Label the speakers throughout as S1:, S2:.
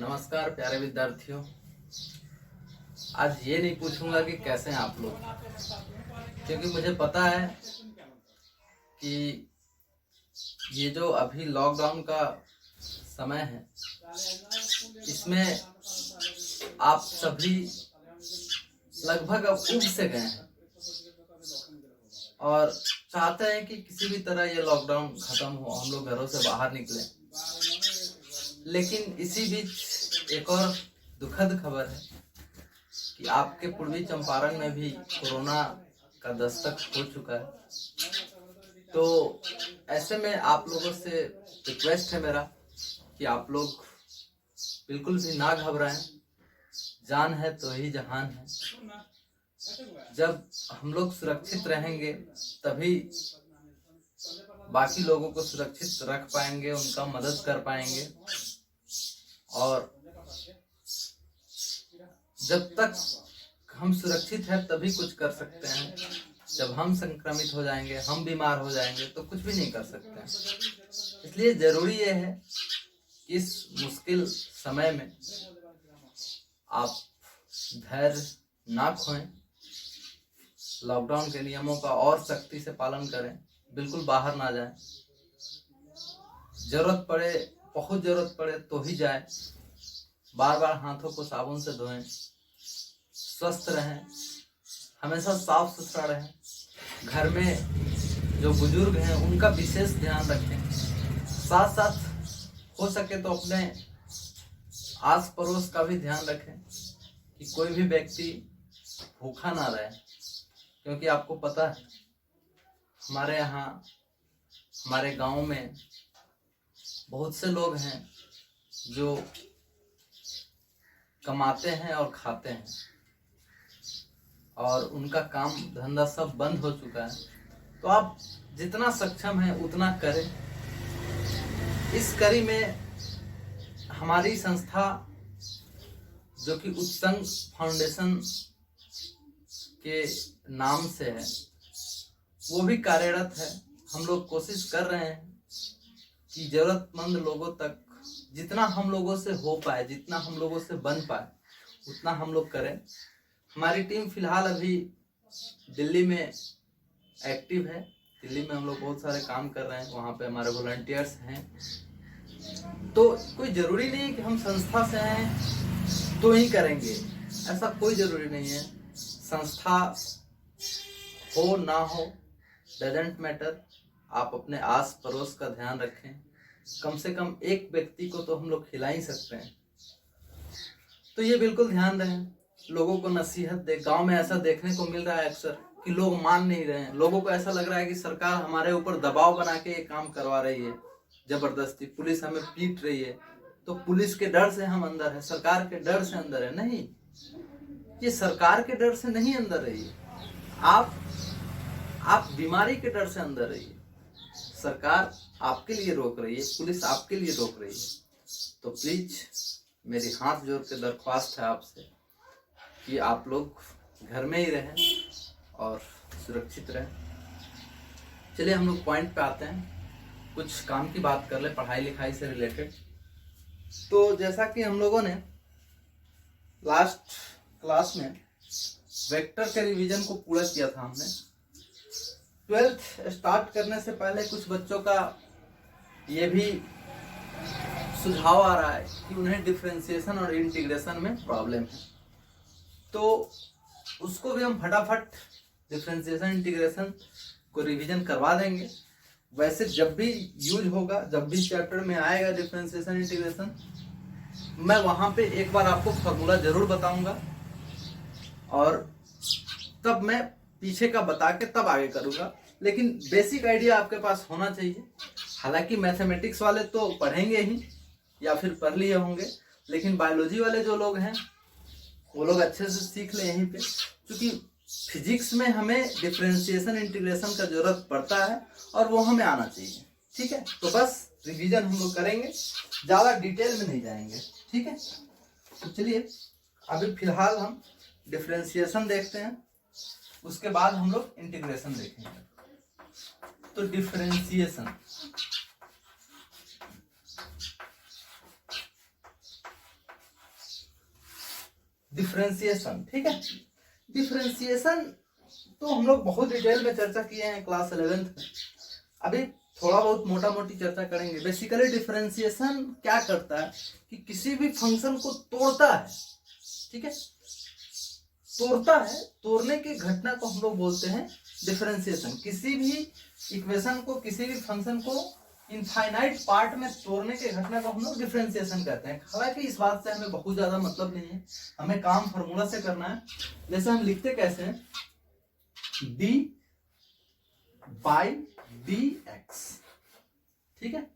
S1: नमस्कार प्यारे विद्यार्थियों। आज ये नहीं पूछूंगा कि कैसे हैं आप लोग, क्योंकि मुझे पता है कि ये जो अभी लॉकडाउन का समय है, इसमें आप सभी लगभग अब उब से गए हैं और चाहते हैं कि किसी भी तरह ये लॉकडाउन खत्म हो, हम लोग घरों से बाहर निकलें। लेकिन इसी बीच एक और दुखद खबर है कि आपके पूर्वी चंपारण में भी कोरोना का दस्तक हो चुका है। तो ऐसे में आप लोगों से रिक्वेस्ट है मेरा कि आप लोग बिल्कुल भी ना घबराएं। जान है तो ही जहान है। जब हम लोग सुरक्षित रहेंगे तभी बाकी लोगों को सुरक्षित रख पाएंगे, उनका मदद कर पाएंगे। और जब तक हम सुरक्षित हैं तभी कुछ कर सकते हैं। जब हम संक्रमित हो जाएंगे, हम बीमार हो जाएंगे तो कुछ भी नहीं कर सकते हैं। इसलिए जरूरी ये है कि इस मुश्किल समय में आप धैर्य ना खोएं, लॉकडाउन के नियमों का और सख्ती से पालन करें, बिल्कुल बाहर ना जाएं। जरूरत पड़े, बहुत जरूरत पड़े तो ही जाए। बार बार हाथों को साबुन से धोएं, स्वस्थ रहें, हमेशा साफ सुथरा रहें। घर में जो बुजुर्ग हैं उनका विशेष ध्यान रखें। साथ साथ हो सके तो अपने आस पड़ोस का भी ध्यान रखें कि कोई भी व्यक्ति भूखा ना रहे, क्योंकि आपको पता है हमारे यहाँ, हमारे गांव में बहुत से लोग हैं जो कमाते हैं और खाते हैं और उनका काम धंधा सब बंद हो चुका है। तो आप जितना सक्षम है उतना करें। इस कड़ी में हमारी संस्था जो कि उत्संग फाउंडेशन के नाम से है, वो भी कार्यरत है। हम लोग कोशिश कर रहे हैं कि जरूरतमंद लोगों तक जितना हम लोगों से हो पाए, जितना हम लोगों से बन पाए, उतना हम लोग करें। हमारी टीम फिलहाल अभी दिल्ली में एक्टिव है। दिल्ली में हम लोग बहुत सारे काम कर रहे हैं, वहाँ पे हमारे वॉलंटियर्स हैं। तो कोई जरूरी नहीं है कि हम संस्था से हैं तो ही करेंगे, ऐसा कोई जरूरी नहीं है। संस्था हो ना हो डजेंट मैटर। आप अपने आस पड़ोस का ध्यान रखें। कम से कम एक व्यक्ति को तो हम लोग खिला ही सकते हैं। तो ये बिल्कुल ध्यान रहे, लोगों को नसीहत दे। गांव में ऐसा देखने को मिल रहा है अक्सर कि लोग मान नहीं रहे हैं। लोगों को ऐसा लग रहा है कि सरकार हमारे ऊपर दबाव बना के ये काम करवा रही है, जबरदस्ती। पुलिस हमें पीट रही है तो पुलिस के डर से हम अंदर है, सरकार के डर से अंदर है। नहीं, ये सरकार के डर से नहीं अंदर रहिए, आप बीमारी के डर से अंदर रहिए। सरकार आपके लिए रोक रही है, पुलिस आपके लिए रोक रही है। तो प्लीज मेरी हाथ जोड़ के दरख्वास्त है आपसे कि आप लोग घर में ही रहें और सुरक्षित रहें। चलिए हम लोग पॉइंट पे आते हैं, कुछ काम की बात कर ले, पढ़ाई लिखाई से रिलेटेड। तो जैसा कि हम लोगों ने लास्ट क्लास में वेक्टर के रिवीजन को पूरा किया था, हमने 12th स्टार्ट करने से पहले कुछ बच्चों का ये भी सुझाव आ रहा है कि उन्हें डिफरेंशिएशन और इंटीग्रेशन में प्रॉब्लम है। तो उसको भी हम फटाफट डिफरेंशिएशन इंटीग्रेशन को रिवीजन करवा देंगे। वैसे जब भी यूज होगा, जब भी चैप्टर में आएगा डिफरेंशिएशन इंटीग्रेशन, मैं वहां पे एक बार आपको फॉर्मूला जरूर बताऊंगा और तब मैं पीछे का बता के तब आगे करूंगा। लेकिन बेसिक आइडिया आपके पास होना चाहिए। हालांकि मैथमेटिक्स वाले तो पढ़ेंगे ही या फिर पढ़ लिए होंगे, लेकिन बायोलॉजी वाले जो लोग हैं वो लोग अच्छे से सीख ले यहीं पे, क्योंकि फिजिक्स में हमें डिफरेंशिएशन इंटीग्रेशन का जरूरत पड़ता है और वो हमें आना चाहिए। ठीक है, तो बस रिवीजन हम लोग करेंगे, ज्यादा डिटेल में नहीं जाएंगे। ठीक है, तो चलिए अभी फिलहाल हम डिफरेंशिएशन देखते हैं, उसके बाद हम लोग इंटीग्रेशन देखेंगे। तो डिफरेंशिएशन, डिफरेंशिएशन, ठीक है। डिफरेंशिएशन तो हम लोग बहुत डिटेल में चर्चा किए हैं क्लास 11th में, अभी थोड़ा बहुत मोटा मोटी चर्चा करेंगे। बेसिकली डिफरेंशिएशन क्या करता है कि किसी भी फंक्शन को तोड़ता है, ठीक है, तोड़ता है, तोड़ने की घटना को हम लोग बोलते हैं डिफरेंशिएशन। किसी भी इक्वेशन को, किसी भी फंक्शन को इनफाइनाइट पार्ट में तोड़ने की घटना को हम लोग डिफरेंशिएशन कहते हैं। हालांकि इस बात से हमें बहुत ज्यादा मतलब नहीं है, हमें काम फॉर्मूला से करना है। जैसे हम लिखते कैसे हैं, डी बाई डी एक्स, ठीक है,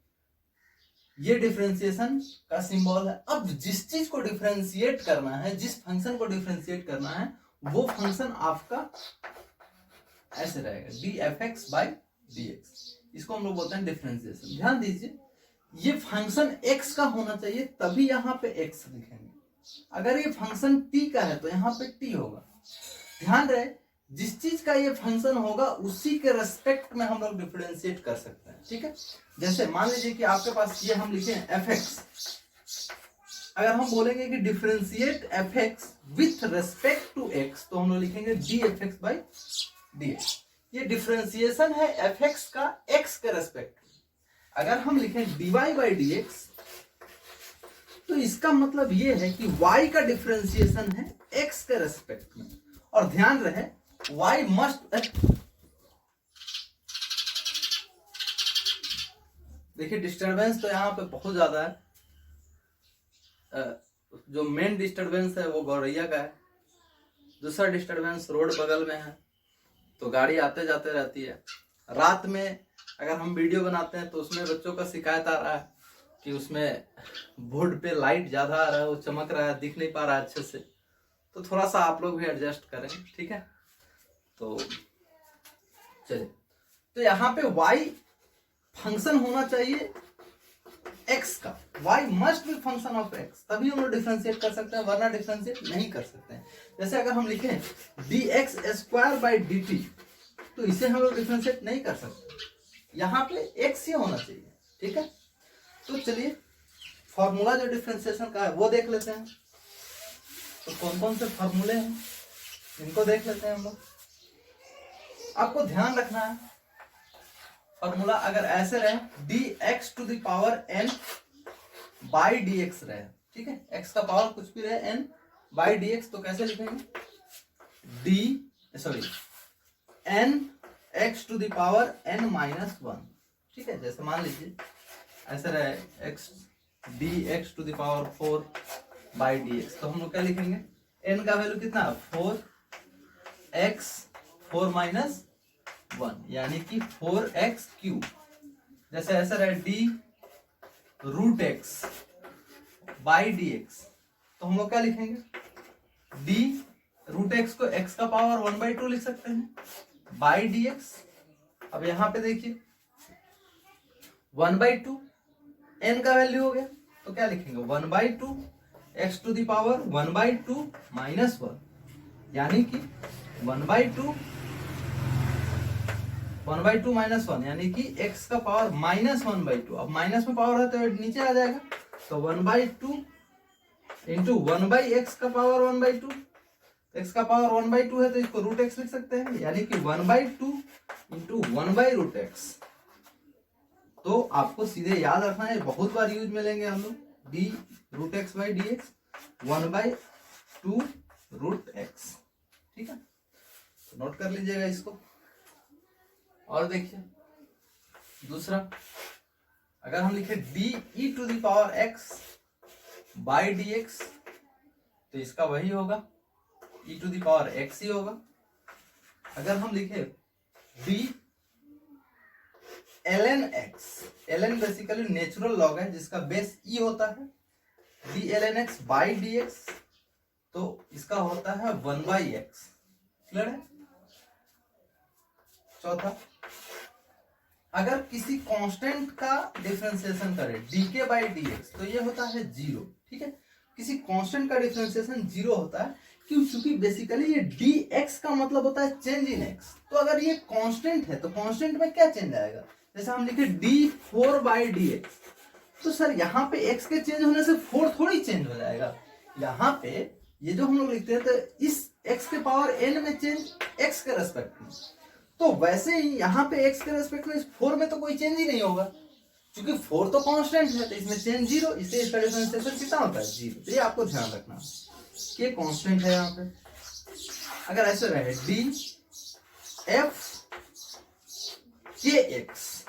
S1: ये डिफरेंशिएशन का सिंबल है। अब जिस चीज को डिफरेंशिएट करना है, जिस फंक्शन को डिफरेंशिएट करना है, वो फंक्शन आपका ऐसे रहेगा, D f x by d x. इसको हम लोग बोलते हैं डिफरेंशिएशन। ध्यान दीजिए, ये फंक्शन x का होना चाहिए, तभी यहाँ पे x लिखेंगे। अगर ये फंक्शन t का है तो यहाँ पे t होगा। ध्यान रहे, जिस चीज का ये फंक्शन होगा उसी के रेस्पेक्ट में हम लोग डिफरेंशिएट कर सकते हैं, ठीक है। जैसे मान लीजिए कि आपके पास ये हम लिखे एफ एक्स, अगर हम बोलेंगे कि differentiate f x with respect to x, तो हम लोग लिखेंगे d f x by d x. ये डिफरेंशिएशन है एफ एक्स का एक्स के रेस्पेक्ट। अगर हम लिखें d y by d x, तो इसका मतलब ये है कि y का डिफरेंशिएशन है x के रेस्पेक्ट में। और ध्यान रहे, y मस्ट, देखिए डिस्टरबेंस तो यहाँ पे बहुत ज्यादा है। जो मेन डिस्टरबेंस है वो गौरैया का है, दूसरा डिस्टरबेंस रोड बगल में है, तो गाड़ी आते जाते रहती है। रात में अगर हम वीडियो बनाते हैं तो उसमें बच्चों का शिकायत आ रहा है कि उसमें बोर्ड पे लाइट ज्यादा आ रहा है, वो चमक रहा है, दिख नहीं पा रहा है अच्छे से, तो थोड़ा सा आप लोग भी एडजस्ट करें, ठीक है। तो चलिए, तो यहाँ पे y फंक्शन होना चाहिए x का, y must be function of x, तभी हम लोग डिफरेंशिएट कर सकते हैं, वरना डिफरेंशिएट नहीं कर सकते हैं। जैसे अगर हम लिखें dx स्क्वायर बाई dt, तो इसे हम लोग डिफरेंशिएट नहीं कर सकते, यहाँ पे x ही होना चाहिए, ठीक है। तो चलिए फॉर्मूला जो डिफरेंशिएशन का है वो देख लेते हैं। तो कौन कौन से फॉर्मूले हैं इनको देख लेते हैं हम लोग। आपको ध्यान रखना है, फॉर्मूला अगर ऐसे रहे, dx to the power n by dx रहे, ठीक है, x का पावर कुछ भी रहे n बाई dx, तो कैसे लिखेंगे, n x to the power n minus 1, ठीक है। जैसे मान लीजिए ऐसे रहे x dx to the power 4 by dx, तो हम लोग क्या लिखेंगे, n का वैल्यू कितना, 4x 4 माइनस 1, यानी कि 4x क्यूब। जैसे ऐसा रहे d root x by dx, तो हम लोग क्या लिखेंगे, d रूट x को x का पावर 1/2 लिख सकते हैं बाई dx। अब यहाँ पे देखिए 1/2 n का वैल्यू हो गया, तो क्या लिखेंगे, 1/2 x to the power 1/2 minus 1, यानी कि 1/2 माइनस 1, यानी कि x का पावर माइनस 1/2। अब माइनस में पावर है तो नीचे आ जाएगा, तो 1/2 इंटू 1/x का पावर 1/2, x का पावर 1/2 है तो इसको रूट x लिख सकते हैं, यानी कि 1/2 इंटू 1/√x। तो आपको सीधे याद रखना है, बहुत बार यूज में लेंगे हम लोग, d root x by d x 1/2 root x, ठीक है। तो नोट कर लीजिएगा इसको। और देखिए दूसरा, अगर हम लिखे d e to the power x by d x, तो इसका वही होगा, e to the power x ही होगा। अगर हम लिखे d ln x, ln basically natural log है जिसका बेस e होता है, d ln x by d x, तो इसका होता है 1/x, क्लियर है। चौथा, अगर किसी कांस्टेंट का डिफरेंशिएशन करें dk बाई dx, तो ये होता है 0, ठीक है। किसी कांस्टेंट का डिफरेंशिएशन 0 होता है, क्यों, क्योंकि बेसिकली ये dx का मतलब होता है चेंज इन x। तो अगर ये कांस्टेंट है तो कांस्टेंट में क्या चेंज आएगा, जैसे हम लिखे d4 बाई dx, तो सर यहाँ पे x के चेंज होने से 4 थोड़ी चेंज हो जाएगा, यहाँ पे ये जो हम लोग लिखते हैं तो इस x के पावर n में चेंज x के रेस्पेक्ट में, तो वैसे ही यहाँ पे x के रेस्पेक्ट में इस 4 में तो कोई चेंज ही नहीं होगा, क्योंकि 4 तो कांस्टेंट है, तो इसमें चेंज 0, इसलिए इसका डिफरेंशिएशन कितना होता है 0। तो ये आपको ध्यान रखना कि कांस्टेंट है यहाँ पे। अगर ऐसे रहे डी एफ के एक्स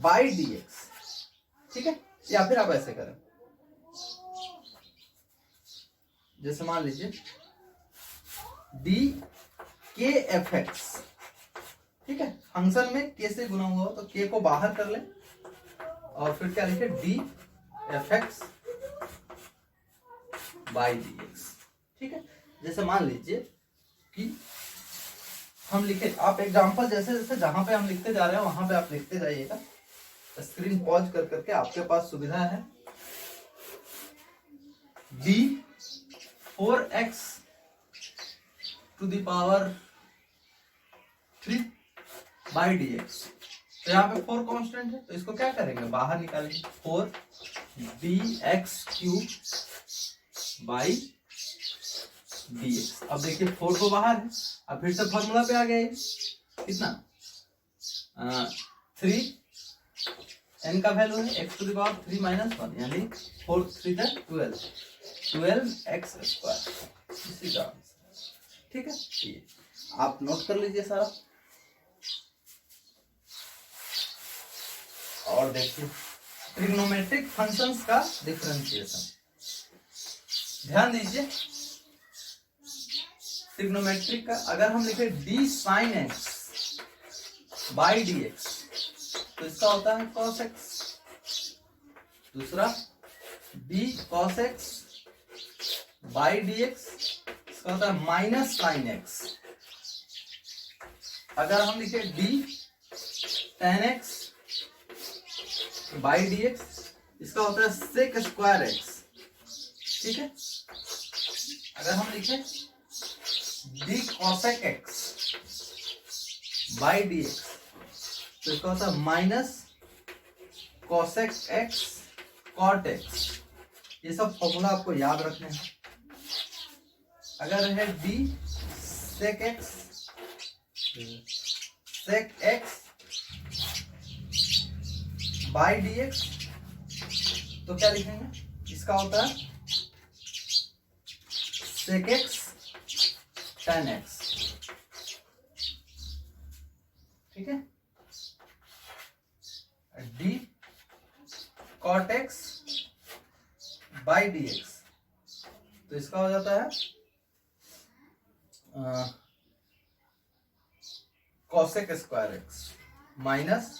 S1: बाई डी एक्स, ठीक है, या फिर आप ऐसे करें, जैसे मान लीजिए डी के एफ एक्स, ठीक है, फंक्शन में के से गुना हुआ हो तो के को बाहर कर ले और फिर क्या लिखे D f x by d x, ठीक है। जैसे मान लीजिए कि हम लिखे, आप एग्जांपल जैसे जैसे जहां पे हम लिखते जा रहे हैं वहां पे आप लिखते जाइएगा, स्क्रीन पॉज कर करके, आपके पास सुविधा है। D 4x to the power 3 by d x, तो यहाँ पे 4 कांस्टेंट है, तो इसको क्या करेंगे बाहर निकालेंगे, 4 D x cube by d x. अब देखिए 4 को बाहर है, अब फिर से फॉर्मूला पे आ गया, कितना 3 n का वैल्यू है x to the power 3 minus 1, यानी 4 3 12 x स्क्वायर, इसी का आंसर, ठीक है। ये आप नोट कर लीजिए सारा। और देखिए ट्रिग्नोमेट्रिक फंक्शंस का डिफरेंशिएशन, ध्यान दीजिए ट्रिग्नोमेट्रिक का अगर हम लिखे d sin x by d x, तो इसका होता है cos x। दूसरा d cos x by d x, इसका होता है माइनस साइन x। अगर हम लिखे d tan x by d x, इसका होता है sec स्क्वायर x, ठीक है। अगर हम लिखे d cosec x by d x, तो इसका होता है minus cosec x cot x। ये सब फॉर्मूला आपको याद रखने हैं। अगर है d sec x by d x, तो क्या लिखेंगे, इसका होता है sec x tan x, ठीक है। d cot x by d x, तो इसका हो जाता है cosec square x minus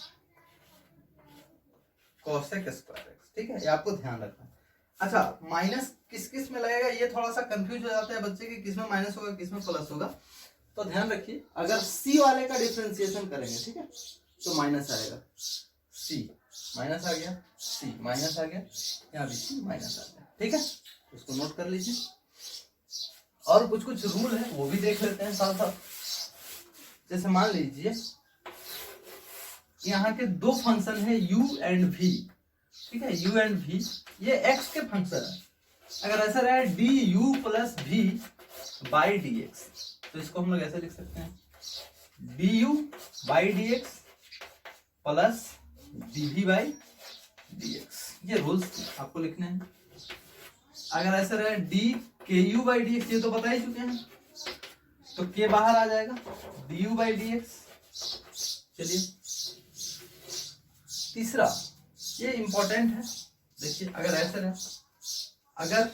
S1: cosec square x, ठीक है। ये आपको ध्यान रखना है। अच्छा, माइनस किस किस में लगेगा ये थोड़ा सा कंफ्यूज हो जाता है बच्चे कि किस में माइनस होगा किस में प्लस होगा, तो ध्यान रखिए अगर c वाले का डिफरेंशिएशन करेंगे, ठीक है, तो माइनस आएगा, c माइनस आ गया, c माइनस आ गया, यहाँ भी c माइनस आ गया, ठीक है। इसको नोट कर लीजिए। और कुछ कुछ रूल है वो भी देख लेते हैं साथ साथ। जैसे मान लीजिए यहाँ के दो फंक्शन है u एंड v, ठीक है, u एंड v, ये x के फंक्शन है। अगर ऐसा रहे du plus v by d x, तो इसको हम लोग ऐसे लिख सकते हैं du by d x plus dv by d x. ये रूल्स आपको लिखने हैं। अगर ऐसे रहे d ku by d x, ये तो बता ही चुके हैं, तो k बाहर आ जाएगा, du बाई डी एक्स। चलिए तीसरा, ये इंपॉर्टेंट है, देखिए अगर ऐसे रहे, अगर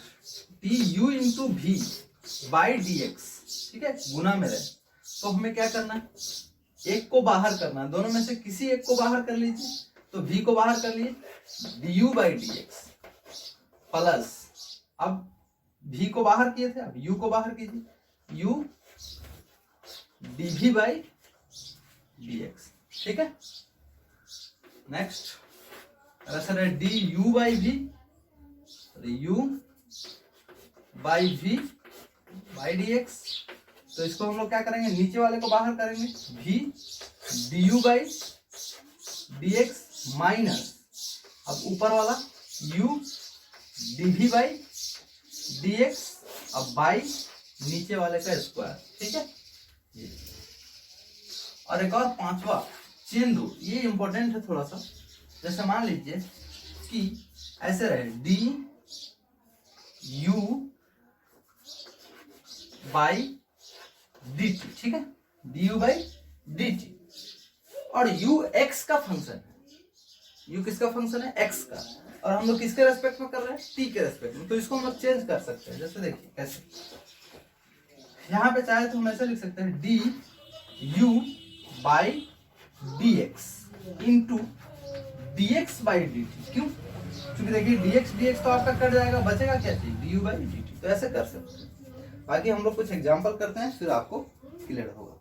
S1: du into v by d x, ठीक है, गुना में रहे, तो हमें क्या करना है, एक को बाहर करना है, दोनों में से किसी एक को बाहर कर लीजिए, तो v को बाहर कर लिए du by d x plus, अब v को बाहर किए थे, अब u को बाहर कीजिए, u dv by d x, ठीक है। नेक्स्ट ऐसा है du by v, u by v by d x, तो इसको हम लोग क्या करेंगे, नीचे वाले को बाहर करेंगे, v du by d x minus, अब ऊपर वाला u dv बाई dx अब बाई नीचे वाले का स्क्वायर, ठीक है। ये और एक और पांचवा चेन रूल, ये इंपॉर्टेंट है थोड़ा सा। जैसे मान लीजिए कि ऐसे रहे D you by D T, ठीक है, D you by D T, और यू एक्स का फंक्शन है। यू किसका फंक्शन है? एक्स का। और हम लोग किसके रेस्पेक्ट में कर रहे हैं? टी के रेस्पेक्ट में। तो इसको हम लोग चेंज कर सकते हैं। जैसे देखिए कैसे, यहाँ पे चाहे तो हम ऐसे लिख सकते हैं D you by d x into d x by D T. क्यों? क्योंकि देखिए डी एक्स तो आपका कट जाएगा, बचेगा क्या चीज? D you by D T. तो ऐसे कर सकते हैं। बाकी हम लोग कुछ एग्जाम्पल करते हैं, फिर आपको क्लियर होगा।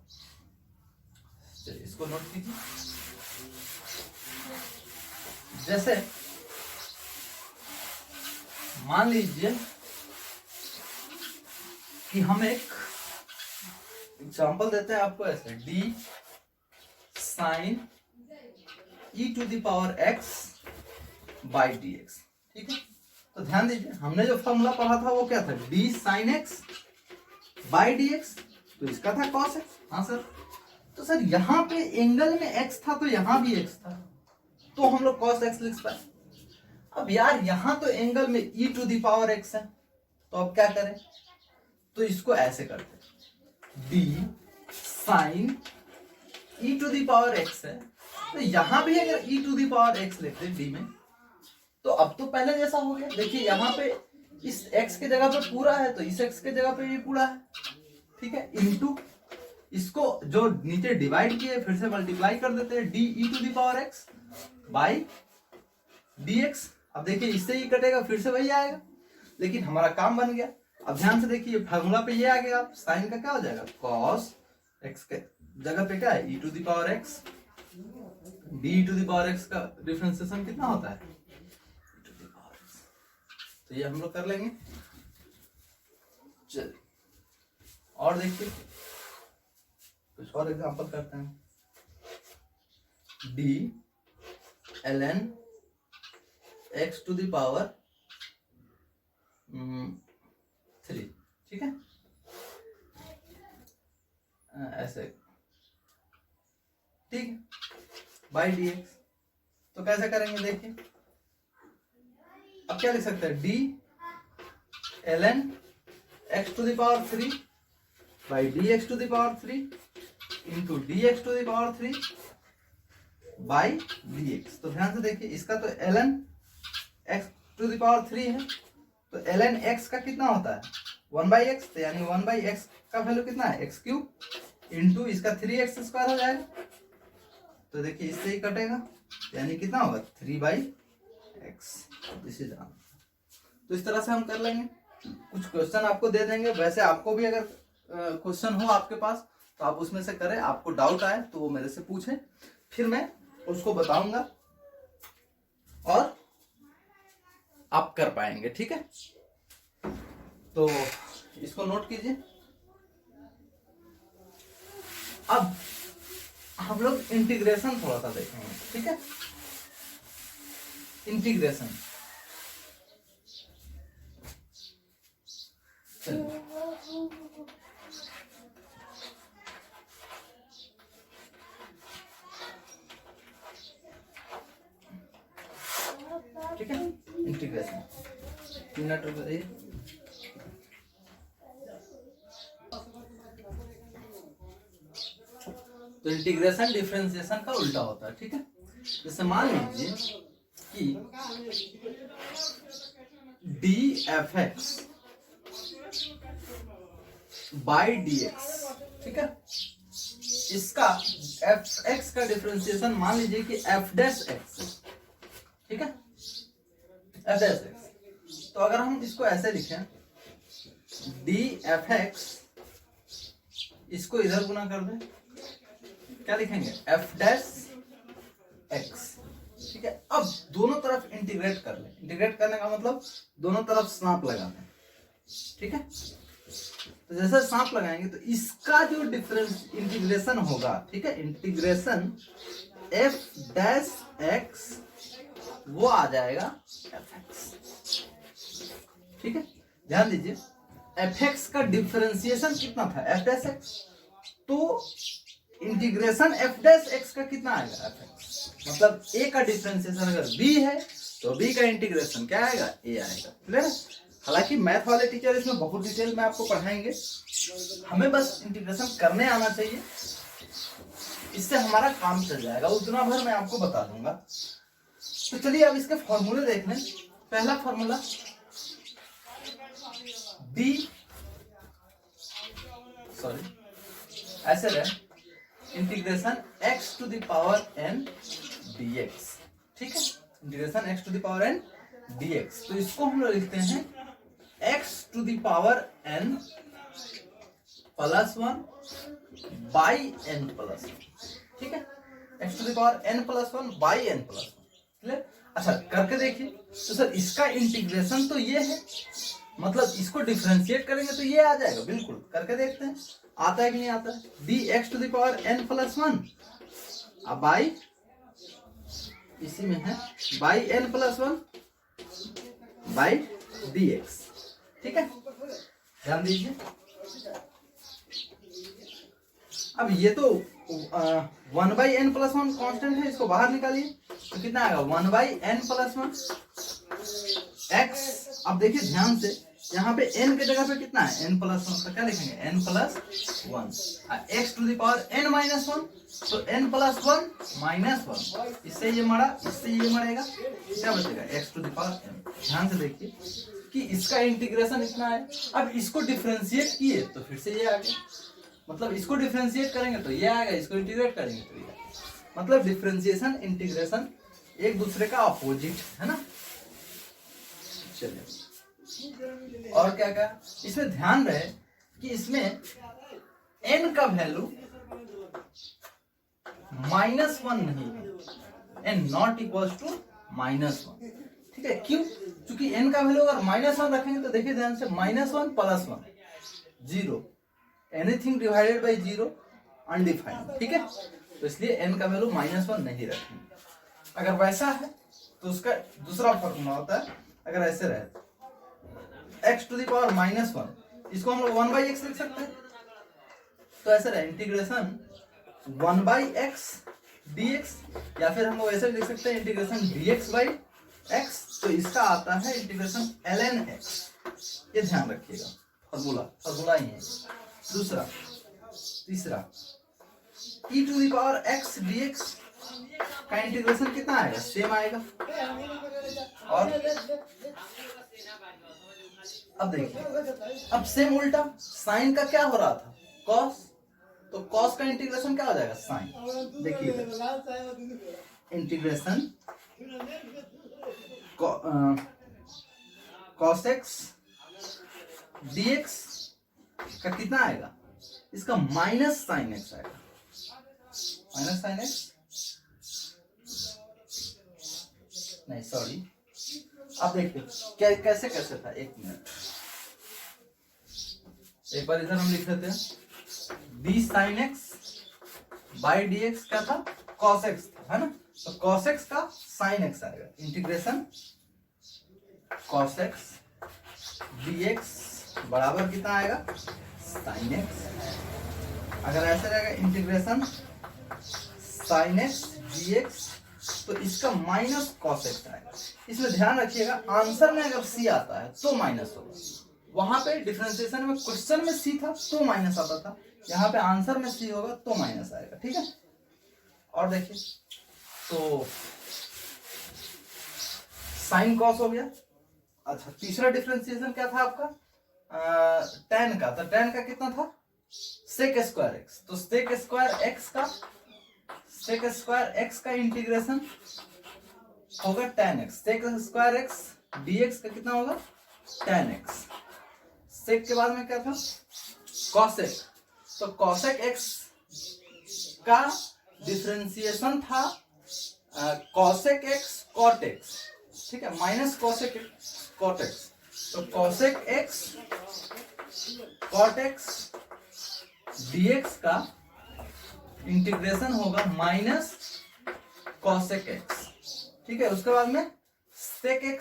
S1: चलिए इसको नोट कीजिए। जैसे मान लीजिए कि हम एक एग्जाम्पल देते हैं आपको ऐसे, d sine e to the power x by d x, ठीक है। तो ध्यान दीजिए, हमने जो फॉर्मूला पढ़ा था वो क्या था? D sine x by d x, तो इसका था कॉस एक्स। हाँ सर। तो सर यहाँ पे एंगल में एक्स था, तो यहाँ भी एक्स था, तो हम लोग कॉस एक्स लिख पाए। अब यार यहाँ तो एंगल में e to the power x है, तो अब क्या करें? तो इसको ऐसे करते हैं, d sine e to the power x है, तो यहां भी अगर e to the power x लिखते d में, तो अब तो पहले जैसा हो गया। देखिए यहाँ पे इस x के जगह पे पूरा है, तो इस x के जगह पे भी पूरा है, ठीक है। इनटू इसको जो नीचे डिवाइड किए फिर से मल्टीप्लाई कर देते हैं, d e to the power x by d x. अब देखिए इससे ही कटेगा, फिर से वही आएगा, लेकिन हमारा काम बन गया। अब ध्यान से देखिए फार्मूला पे ये आ गया, साइन का क्या हो जाएगा? कॉस एक्स के जगह पे क्या है? E to the power x. D to the power x का डिफरेंशिएशन कितना होता है? E to the power x. तो ये हम लोग कर लेंगे। चलिए और देखिए कुछ और एग्जांपल करते हैं। D l n x to the power 3, ठीक है, ऐसे, ठीक है, बाई डी एक्स। तो कैसे करेंगे देखिए, अब क्या लिख सकते हैं? D l n x to the power 3 by d x to the power 3 into d x to the power 3 by d x. तो ध्यान से देखिए, इसका तो l n x to the power 3 है, तो एल एन एक्स का कितना होता है? 1 बाई एक्स, तो यानी 1 बाई एक्स का वैल्यू कितना है? एक्स क्यूब इंटू इसका 3x स्क्वायर हो जाएगा। तो देखिए इससे ही कटेगा, यानी कितना होगा? 3 by x. This is answer. तो इस तरह से हम कर लेंगे। कुछ क्वेश्चन आपको दे देंगे, वैसे आपको भी अगर क्वेश्चन हो आपके पास तो आप उसमें से करें। आपको डाउट आए तो वो मेरे से पूछें, फिर मैं उसको बताऊंगा और आप कर पाएंगे, ठीक है। तो इसको नोट कीजिए। अब हम लोग इंटीग्रेशन थोड़ा सा देखेंगे, ठीक है। इंटीग्रेशन, ठीक है। इंटीग्रेशन मिनट रुक जाइए। तो इंटीग्रेशन डिफरेंशिएशन का उल्टा होता है, ठीक है। जैसे मान लीजिए कि D f x by d x, ठीक है, इसका एफ एक्स का डिफरेंशिएशन मान लीजिए कि एफ डैश एक्स, ठीक है, एफ डैश एक्स। तो अगर हम इसको ऐसे लिखें, डी एफ एक्स, इसको इधर गुना कर दें, क्या लिखेंगे? एफ डैश एक्स, ठीक है। अब दोनों तरफ इंटीग्रेट कर लें। इंटीग्रेट करने का मतलब दोनों तरफ सांप लगा दें, ठीक है। तो जैसे सांप लगाएंगे तो इसका जो डिफरेंस इंटीग्रेशन होगा, ठीक है, इंटीग्रेशन एफ डैश एक्स वो आ जाएगा एफ एक्स, ठीक है। ध्यान दीजिए, एफ एक्स का डिफरेंशिएशन कितना था, एफ डैश एक्स, तो इंटीग्रेशन एफ डैश एक्स का कितना आएगा, एफ एक्स, मतलब ए का डिफरेंशिएशन अगर बी है तो बी का इंटीग्रेशन क्या आएगा, ए आएगा। क्लियर है? हालांकि मैथ वाले टीचर इसमें बहुत डिटेल में आपको पढ़ाएंगे, हमें बस इंटीग्रेशन करने आना चाहिए, इससे हमारा काम चल जाएगा, उतना भर मैं आपको बता दूंगा। तो चलिए अब इसके फॉर्मूले देख लें। पहला फॉर्मूला डी, सॉरी ऐसे रहे, integration x to the power n dx, ठीक है, integration x to the power n dx, तो इसको हम लोग लिखते हैं x to the power n plus 1 by n plus 1, ठीक है, x to the power n plus 1 by n plus 1। Clear? अच्छा करके देखिए, तो सर इसका इंटीग्रेशन तो ये है, मतलब इसको डिफरेंशिएट करेंगे तो ये आ जाएगा, बिल्कुल करके देखते हैं आता है कि नहीं आता है। D x to the power n plus 1 अब बाई, इसी में है by n plus 1 by d x, ठीक है, ध्यान दीजिए। अब ये तो 1 बाई एन प्लस 1 कॉन्स्टेंट है, इसको बाहर निकालिए तो कितना आएगा, 1 बाई एन प्लस 1 एक्स। अब देखिए ध्यान से, यहाँ पे n के जगह पे कितना है, n प्लस 1, तो क्या लिखेंगे, n plus 1, x to the power n minus 1, तो n प्लस 1 माइनस 1, इससे ये मरा, इससे ये मरेगा, क्या बचेगा, x to the power n। ध्यान से देखिए कि इसका इंटीग्रेशन इतना है, अब इसको डिफरेंशिएट किए तो फिर से ये आ गया, मतलब इसको डिफरेंशिएट करेंगे तो ये आएगा, इसको इंटीग्रेट करेंगे तो ये आएगा, मतलब डिफरेंशिएशन इंटीग्रेशन एक दूसरे का अपोजिट है ना। चलिए और क्या क्या इसमें ध्यान रहे कि इसमें n का वैल्यू -1 नहीं है, n नॉट इक्वल टू -1, ठीक है, क्यों, क्योंकि n का वैल्यू अगर -1 रखेंगे तो देखिए ध्यान से, -1 plus 1 0, anything divided by 0 undefined, ठीक है, तो इसलिए n का वैल्यू -1 नहीं रखेंगे। अगर वैसा है तो उसका दूसरा फॉर्मूला होता है, अगर ऐसे रहे x टू द पावर -1, इसको हम लोग 1 बाई एक्स लिख सकते हैं, तो ऐसे रहे इंटीग्रेशन 1 बाई एक्स dx, या फिर हम लोग ऐसे लिख सकते हैं इंटीग्रेशन dx बाई x, तो इसका आता है इंटीग्रेशन ln x, ये ध्यान रखिएगा, फॉर्मूला ही है। दूसरा, तीसरा e to the power x dx का इंटीग्रेशन कितना आएगा, सेम आएगा। और अब देखिए, अब सेम उल्टा साइन का क्या हो रहा था, कॉस, तो कॉस का इंटीग्रेशन क्या हो जाएगा, साइन। देखिए इंटीग्रेशन कॉस एक्स dx का कितना आएगा, इसका माइनस साइन एक्स आएगा, माइनस साइन एक्स नहीं, सॉरी, अब देखिए क्या कैसे कैसे था, एक मिनट, एक बार इधर हम लिख लेते हैं, D sine x by d x क्या था, कॉस एक्स था, है ना, तो कॉस एक्स का साइन एक्स आएगा, integration cos x D x बराबर कितना आएगा, साइन एक्स। अगर ऐसे रहेगा integration sine x D x, तो इसका माइनस कॉस एक्स आएगा। इसमें ध्यान रखिएगा, आंसर में अगर सी आता है तो माइनस होगा, वहां पे डिफरेंशिएशन में क्वेश्चन में सी था तो माइनस आता था, यहाँ पे आंसर में सी होगा तो माइनस आएगा, ठीक है। और देखिए तो साइन कॉस हो गया। अच्छा, तीसरा डिफरेंशिएशन क्या था आपका, tan का, तो tan का कितना था, सेक स्क्वायर एक्स, तो सेक स्क्वायर एक्स का इंटीग्रेशन होगा tan x, sec square x dx का कितना होगा, tan x। सेक के बाद में क्या था, cosec, तो cosec x का डिफरेंशिएशन था cosec x cot x, ठीक है, minus cosec x cot x, तो cosec x cot x dx का इंटीग्रेशन होगा माइनस cosec x, ठीक है। उसके बाद में sec x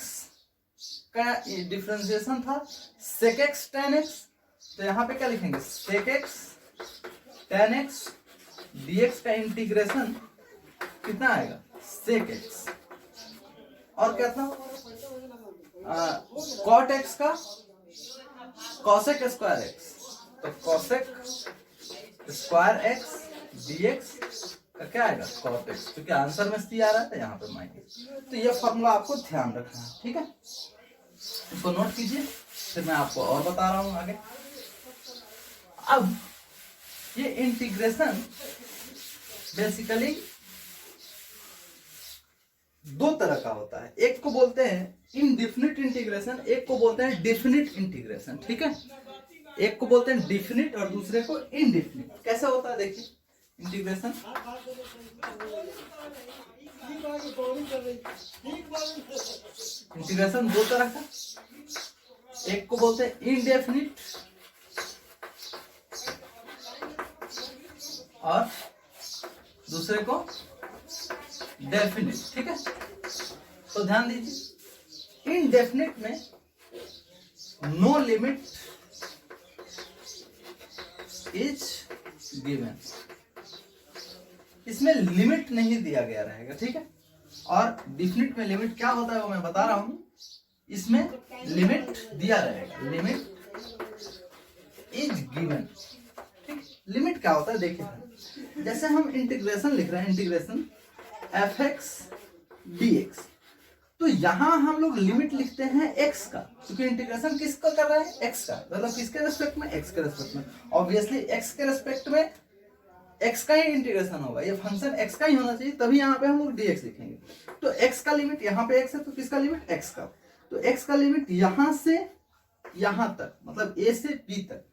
S1: का डिफरेंशिएशन था sec x tan x, तो यहाँ पे क्या लिखेंगे sec x tan x dx का इंटीग्रेशन कितना आएगा sec x, और क्या था cot x का cosec स्क्वायर x, तो cosec स्क्वायर x dx का क्या आएगा cot x, क्योंकि आंसर में सी आ रहा है यहाँ पे माइनस। तो ये फॉर्मूला आपको ध्यान रखना है, ठीक है, इसको नोट कीजिए, फिर मैं आपको और बता रहा हूं आगे। अब ये इंटीग्रेशन बेसिकली दो तरह का होता है, एक को बोलते हैं इनडिफिनिट इंटीग्रेशन, एक को बोलते हैं डेफिनिट इंटीग्रेशन, ठीक है, एक को बोलते हैं डेफिनिट और दूसरे को इनडिफिनिट। कैसे होता है देखिए इंटीग्रेशन, इंटीग्रेशन दो तरह का, एक को बोलते हैं इनडेफिनिट और दूसरे को डेफिनिट, ठीक है। तो ध्यान दीजिए इनडेफिनिट में नो लिमिट इज गिवन, इसमें लिमिट नहीं दिया गया रहेगा, ठीक है। और डेफिनिट में लिमिट क्या होता है वो मैं बता रहा हूं, इसमें लिमिट दिया रहेगा, लिमिट इज गिवन, ठीक। लिमिट क्या होता है देखिए, जैसे हम इंटीग्रेशन लिख रहे हैं, इंटीग्रेशन fx dx, तो यहां हम लोग लिमिट लिखते हैं x का, क्योंकि इंटीग्रेशन किसका कर रहा है x का, मतलब किसके रेस्पेक्ट में x के रेस्पेक्ट में, ऑब्वियसली x के रेस्पेक्ट में x का ही इंटीग्रेशन होगा, ये फंक्शन x का ही होना चाहिए, तभी यहाँ पे हम लोग dx लिखेंगे। तो x का लिमिट यहाँ पे x है, तो किसका लिमिट x का, तो x का लिमिट यहां से यहां तक, मतलब a से b तक।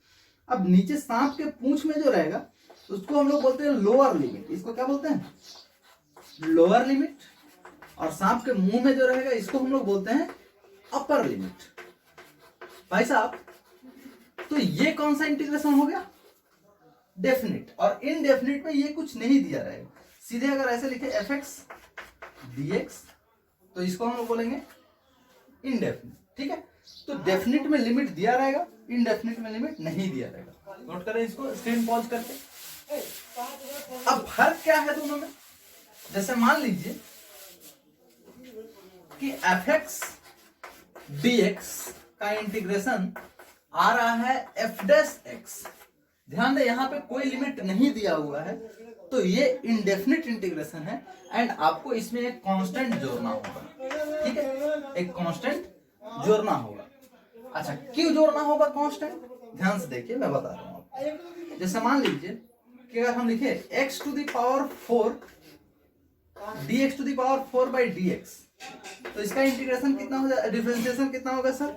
S1: अब नीचे सांप के पूंछ में जो रहेगा उसको हम लोग बोलते हैं लोअर लिमिट, इसको क्या बोलते हैं लोअर लिमिट, और सांप के मुंह में जो रहेगा इसको हम लोग बोलते हैं अपर लिमिट। भाई साहब, तो ये कौन सा इंटीग्रेशन हो गया डेफिनिट, और इनडेफिनिट में ये कुछ नहीं दिया रहेगा, सीधे अगर ऐसे लिखे fx dx तो इसको हम लोग बोलेंगे इनडेफिनिट, ठीक है। तो डेफिनिट में लिमिट दिया रहेगा, इनडेफिनिट में लिमिट नहीं दिया रहेगा। नोट करें इसको स्क्रीन पॉज करके। अब फर्क क्या है दोनों में, जैसे मान लीजिए कि fx dx का इंटीग्रेशन आ रहा है f डैश x, ध्यान दे यहाँ पे कोई लिमिट नहीं दिया हुआ है, तो ये इनडेफिनिट इंटीग्रेशन है, एंड आपको इसमें एक कांस्टेंट जोड़ना होगा, ठीक है, एक कांस्टेंट जोड़ना होगा। अच्छा, क्यों जोड़ना होगा कांस्टेंट, ध्यान से देखिए मैं बता रहा हूँ। जैसे मान लीजिए कि अगर हम लिखे x to the power 4 dx to the power 4 by dx, तो इसका इंटीग्रेशन कितना हो जाएगा, डिफरेंशिएशन कितना होगा सर,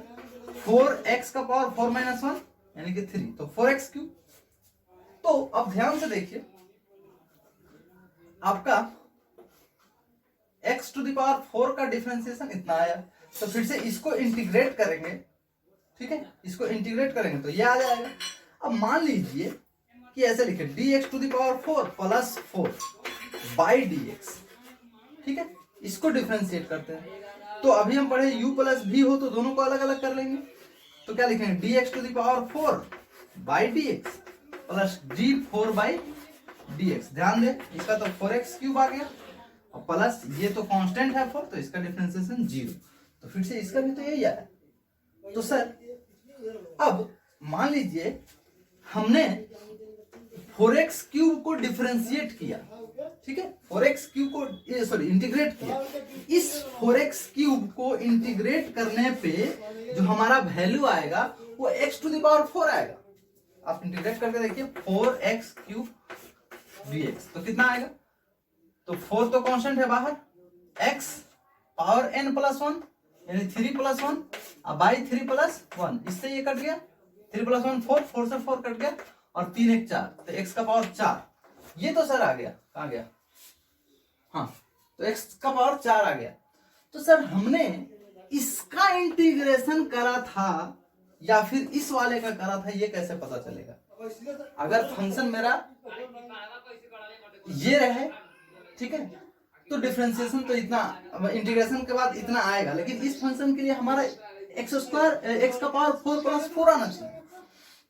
S1: 4x का पावर 4 माइनस 1 यानी कि 3, तो 4x क्यूब। तो अब ध्यान से देखिए, आपका x टू द पावर 4 का डिफरेंशिएशन इतना आया, तो फिर से इसको इंटीग्रेट करेंगे, ठीक है, इसको इंटीग्रेट करेंगे तो ये आ जाएगा। अब मान लीजिए कि ऐसे लिखे dx to the power 4 plus 4 by dx, ठीक है, इसको डिफरेंशिएट करते हैं। तो अभी हम पढ़े u प्लस v हो तो दोनों को अलग अलग कर लेंगे, तो क्या लिखेंगे dx to the power 4 by dx plus d4 by dx। ध्यान दे इसका तो 4x क्यूब आ गया, और प्लस ये तो कांस्टेंट है 4, तो इसका डिफरेंशिएशन 0, तो फिर से इसका भी तो यही आया। तो सर अब मान लीजिए हमने 4x क्यूब को डिफरेंशिएट किया, ठीक है, 4x क्यूब को सॉरी इंटीग्रेट किया, इस 4x क्यूब को इंटीग्रेट करने पे जो हमारा वैल्यू आएगा वो x टू द पावर 4 आएगा। आप इंटीग्रेट करके देखिए 4x क्यूब dx, तो कितना आएगा, तो 4 तो कांस्टेंट है बाहर, x पावर n प्लस 1 यानी 3 प्लस 1 बाई 3 प्लस 1, इससे ये कट गया, 3 प्लस 1 4, 4 से 4 कट गया, और 3 1 4, तो x का पावर 4, ये तो सर आ गया, कहाँ गया, हाँ, तो x का पावर 4 आ गया। तो सर हमने इसका इंटीग्रेशन करा था या फिर इस वाले का करा था, ये कैसे पता चलेगा। अगर फंक्शन मेरा ये रहे, ठीक है, तो डिफरेंशिएशन तो इतना, इंटीग्रेशन के बाद इतना आएगा, लेकिन इस फंक्शन के लिए हमारा एक्स स्क्वायर एक्स का पावर 4 + 4 आना चाहिए,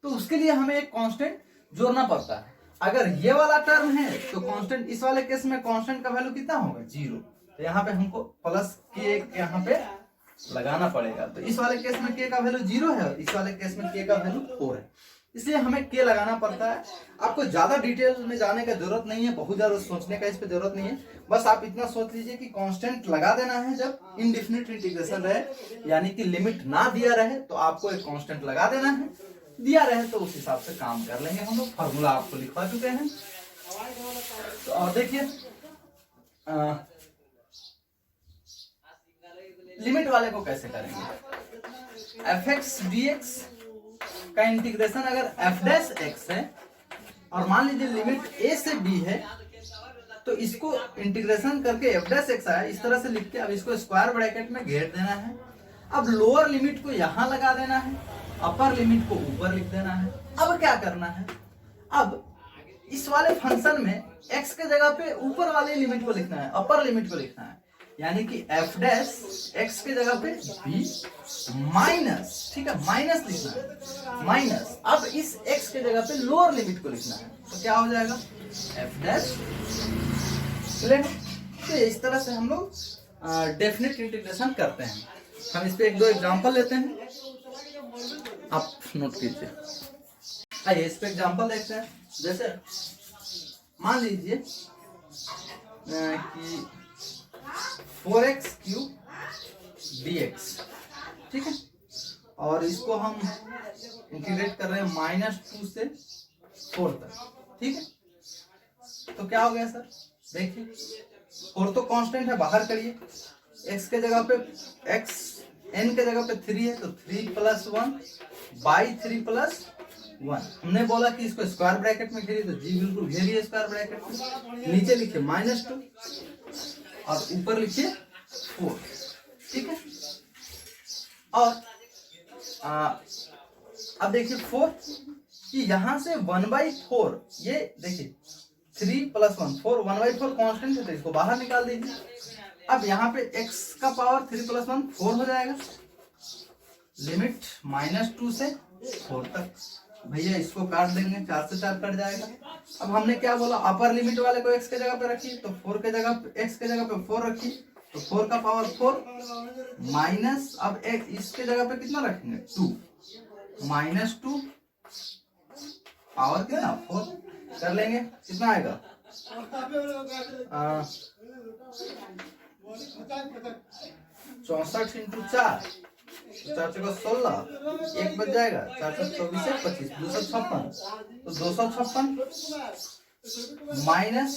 S1: तो उसके लिए हमें एक कांस्टेंट जोड़ना पड़ता है। अगर ये वाला टर्म है तो कांस्टेंट, इस वाले केस में कांस्टेंट का वैल्यू कितना होगा 0, तो यहाँ पे हमको प्लस के यहाँ पे लगाना पड़ेगा। तो इस वाले केस में के का वैल्यू 0 है और इस वाले केस में के का वैल्यू 4 है, इसलिए हमें के लगाना पड़ता है। आपको ज्यादा डिटेल में जाने का जरूरत नहीं है, बहुत ज्यादा सोचने का इस पे जरूरत नहीं है, बस आप इतना सोच लीजिए कि कांस्टेंट लगा देना है जब इनडेफिनिट इंटीग्रेशन रहे, यानी कि लिमिट ना दिया रहे तो आपको एक कांस्टेंट लगा देना है, दिया रहे तो उस हिसाब से काम कर लेंगे हम लोग। फॉर्मूला आपको लिखवा चुके हैं। तो और देखिए लिमिट वाले को कैसे करेंगे। fx dx का इंटीग्रेशन अगर f डैश x है और मान लीजिए लिमिट a से b है, तो इसको इंटीग्रेशन करके f डैश x आया, इस तरह से लिख के अब इसको स्क्वायर ब्रैकेट में घेर देना है। अब लोअर लिमिट को यहां लगा देना है, अपर लिमिट को ऊपर लिख देना है। अब क्या करना है, अब इस वाले फंक्शन में x के जगह पे ऊपर वाले लिमिट को लिखना है, अपर लिमिट को लिखना है, यानी कि f डैश x के जगह पे b माइनस, ठीक है, माइनस लिखना है, माइनस अब इस x के जगह पे लोअर लिमिट को लिखना है, तो क्या हो जाएगा f डैश। तो इस तरह से हम लोग डेफिनेट इंटीग्रेशन करते हैं। हम इस पे एक दो एग्जांपल लेते हैं, आप नोट कीजिए। आइए इस पे एग्जांपल देखते हैं। जैसे मान लीजिए कि 4x³ dx, ठीक है, और इसको हम इंटीग्रेट कर रहे हैं -2 से 4 तक, ठीक है। तो क्या हो गया सर, देखिए 4 तो कांस्टेंट है, बाहर करिए, x के जगह पे x n के जगह पे 3 है, तो 3 + 1 बाई 3 + 1। हमने बोला कि इसको स्क्वायर ब्रैकेट में घेरिए, तो जी बिल्कुल घेरिए स्क्वायर ब्रैकेट में, नीचे लिखिए -2 और ऊपर लिखिए 4, ठीक है। और अब देखिए 4 कि यहां से 1/4, ये देखिए 3 + 1 4, 1/4 कांस्टेंट है, तो इसको बाहर निकाल दीजिए। अब यहाँ पे x का पावर 3 + 1 4 हो जाएगा, लिमिट -2 से 4 तक। भैया इसको काट देंगे, 4 से 4 कट जाएगा। अब हमने क्या बोला, अपर लिमिट वाले को x के जगह पे रखिए, तो 4 के जगह पे x के जगह पे 4 रखिए, तो 4 का पावर 4 माइनस, अब x इसके जगह पे कितना रखेंगे 2, -2 पावर कितना 4 कर लेंगे, कितना आएगा 64 × 4, 4 × 16, 1 बच जाएगा, 4 × 24 25, 256, तो 256 माइनस,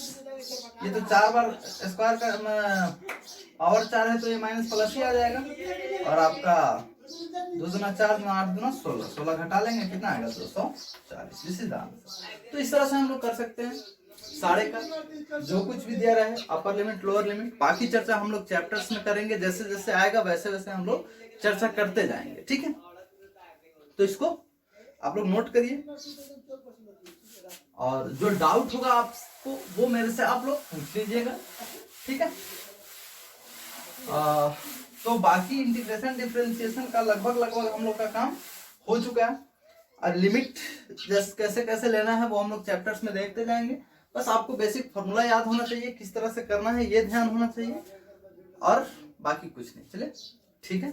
S1: ये तो 4 बार स्क्वायर का पावर 4 है, तो ये माइनस प्लस ही आ जाएगा, और आपका 2 दूना 4 दूना 8 दूना 16, 16 घटा लेंगे, कितना आएगा 240। This is the answer. तो इस तरह से हम लोग कर सकते हैं सारे का, जो कुछ भी दिया रहे, अपर लिमिट लोअर लिमिट, बाकी चर्चा हम लोग चैप्टर्स में करेंगे, जैसे जैसे आएगा वैसे वैसे हम लोग चर्चा करते जाएंगे, ठीक है। तो इसको आप लोग नोट करिए, और जो डाउट होगा आपको वो मेरे से आप लोग पूछ लीजिएगा, ठीक है। तो बाकी इंटीग्रेशन डिफरेंशिएशन का लगभग हम लोग का काम हो चुका है, और लिमिट जैसे कैसे कैसे लेना है वो हम लोग चैप्टर्स में देखते जाएंगे। बस आपको बेसिक फॉर्मूला याद होना चाहिए, किस तरह से करना है ये ध्यान होना चाहिए, और बाकी कुछ नहीं। चलिए ठीक है।